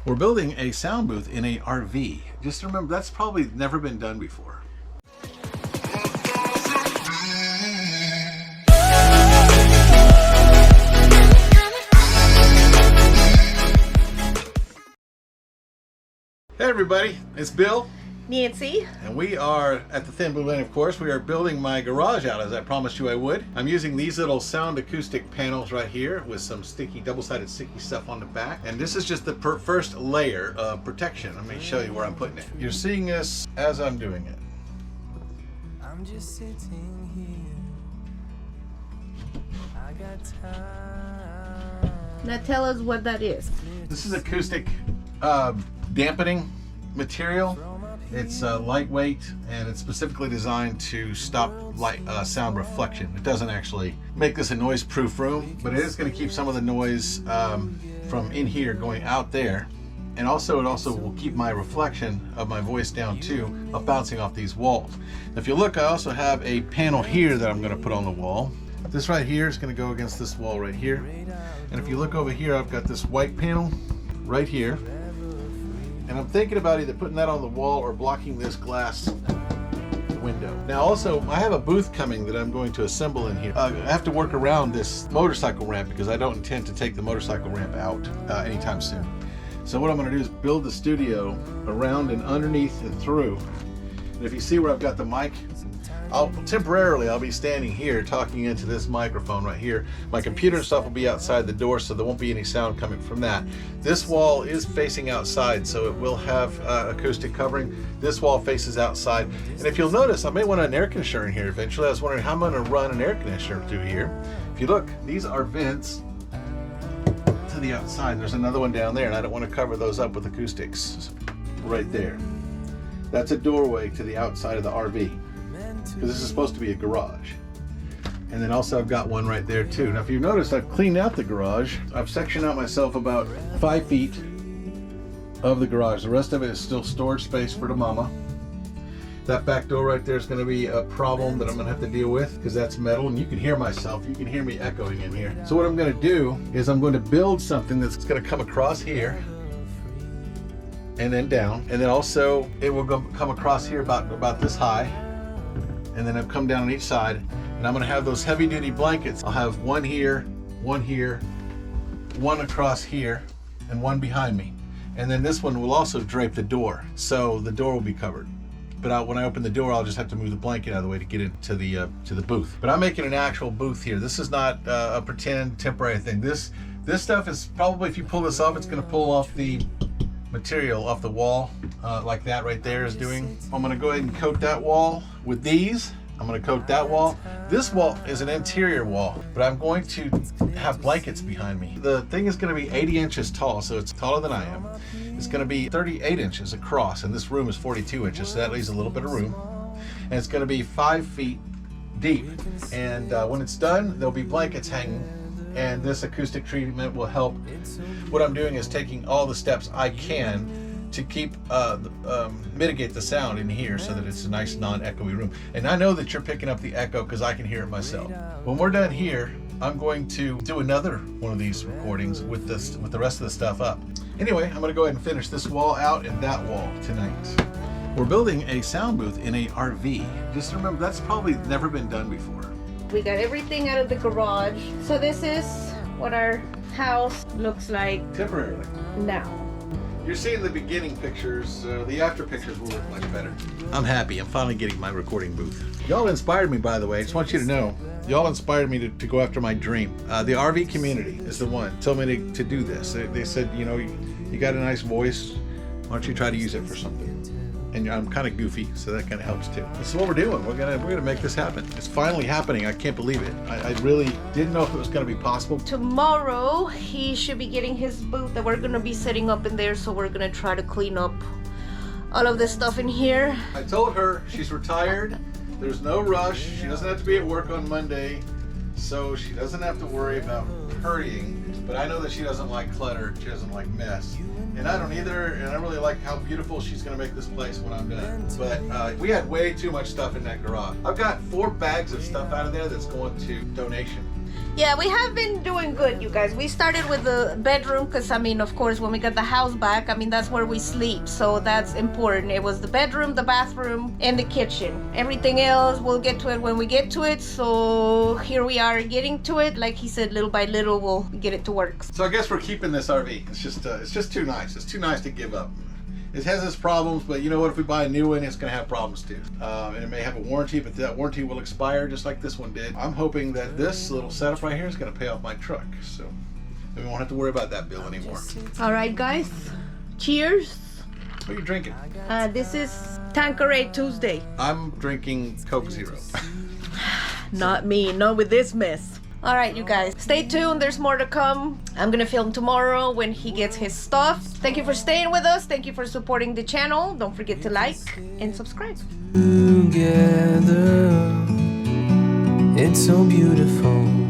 We're building a sound booth in a RV. Just remember, that's probably never been done before. Hey everybody, it's Bill. Nancy. And we are at the Thin Blue Lane, of course. We are building my garage out as I promised you I would. I'm using these little sound acoustic panels right here with some sticky, double-sided sticky stuff on the back. And this is just the first layer of protection. Let me show you where I'm putting it. You're seeing this as I'm doing it. I'm just sitting here. I got time. Now tell us what that is. This is acoustic dampening material. It's lightweight and it's specifically designed to stop sound reflection. It doesn't actually make this a noise-proof room, but it is going to keep some of the noise from in here going out there. And also it also will keep my reflection of my voice down too, of bouncing off these walls. If you look, I also have a panel here that I'm going to put on the wall. This right here is going to go against this wall right here. And if you look over here, I've got this white panel right here. And I'm thinking about either putting that on the wall or blocking this glass window. Now also, I have a booth coming that I'm going to assemble in here. I have to work around this motorcycle ramp because I don't intend to take the motorcycle ramp out anytime soon. So what I'm going to do is build the studio around and underneath and through. And if you see where I've got the mic, I'll be standing here talking into this microphone right here. My computer and stuff will be outside the door, so there won't be any sound coming from that. This wall is facing outside, so it will have acoustic covering. This wall faces outside. And if you'll notice, I may want an air conditioner in here eventually. I was wondering how I'm going to run an air conditioner through here. If you look, these are vents to the outside. There's another one down there, and I don't want to cover those up with acoustics. Right there. That's a doorway to the outside of the RV, because this is supposed to be a garage. And then also I've got one right there too. Now if you notice, I've cleaned out the garage. I've sectioned out myself about 5 feet of the garage. The rest of it is still storage space for the mama. That back door right there is going to be a problem that I'm going to have to deal with because that's metal and you can hear myself. You can hear me echoing in here. So what I'm going to do is I'm going to build something that's going to come across here and then down. And then also it will come across here about this high. And then I've come down on each side, and I'm going to have those heavy-duty blankets. I'll have one here, one across here, and one behind me. And then this one will also drape the door, so the door will be covered. But when I open the door, I'll just have to move the blanket out of the way to get into the booth. But I'm making an actual booth here. This is not a pretend temporary thing. This stuff is probably, if you pull this off, it's going to pull off the material off the wall like that right there is doing. I'm going to go ahead and coat that wall with these. I'm going to coat that wall. This wall is an interior wall, but I'm going to have blankets behind me. The thing is going to be 80 inches tall, so it's taller than I am. It's going to be 38 inches across, and this room is 42 inches, so that leaves a little bit of room. And it's going to be 5 feet deep. And when it's done, there'll be blankets hanging, and this acoustic treatment will help. What I'm doing is taking all the steps I can to keep mitigate the sound in here so that it's a nice non-echoey room. And I know that you're picking up the echo because I can hear it myself. When we're done here, I'm going to do another one of these recordings with the rest of the stuff up. Anyway, I'm going to go ahead and finish this wall out and that wall tonight. We're building a sound booth in a RV. Just remember, that's probably never been done before. We got everything out of the garage. So this is what our house looks like Temporarily. now. You're seeing the beginning pictures. The after pictures will look much better. I'm happy. I'm finally getting my recording booth. Y'all inspired me, by the way. I just want you to know, y'all inspired me to go after my dream. The RV community is the one told me to do this. They said, you know, you got a nice voice. Why don't you try to use it for something? And I'm kind of goofy, so that kind of helps too. This is what we're doing. We're gonna make this happen. It's finally happening. I can't believe it. I really didn't know if it was gonna be possible. Tomorrow he should be getting his booth that we're gonna be setting up in there, so we're gonna try to clean up all of this stuff in here. I told her she's retired. There's no rush. She doesn't have to be at work on Monday, so she doesn't have to worry about hurrying. But I know that she doesn't like clutter. She doesn't like mess. And I don't either, and I really like how beautiful she's going to make this place when I'm done. But we had way too much stuff in that garage. I've got 4 bags of stuff out of there that's going to donation. Yeah, we have been doing good, you guys. We started with the bedroom because, I mean, of course, when we got the house back, I mean, that's where we sleep. So that's important. It was the bedroom, the bathroom, and the kitchen. Everything else, we'll get to it when we get to it. So here we are getting to it. Like he said, little by little, we'll get it to work. So I guess we're keeping this RV. It's just too nice. It's too nice to give up. It has its problems, but you know what? If we buy a new one, it's going to have problems too. And it may have a warranty, but that warranty will expire just like this one did. I'm hoping that this little setup right here is going to pay off my truck. So we won't have to worry about that bill anymore. All right, guys. Cheers. What are you drinking? This is Tanqueray Tuesday. I'm drinking Coke Zero. Not me, not with this mess. All right, you guys, stay tuned. There's more to come. I'm gonna film tomorrow when he gets his stuff. Thank you for staying with us. Thank you for supporting the channel. Don't forget to like and subscribe. Together, it's so beautiful.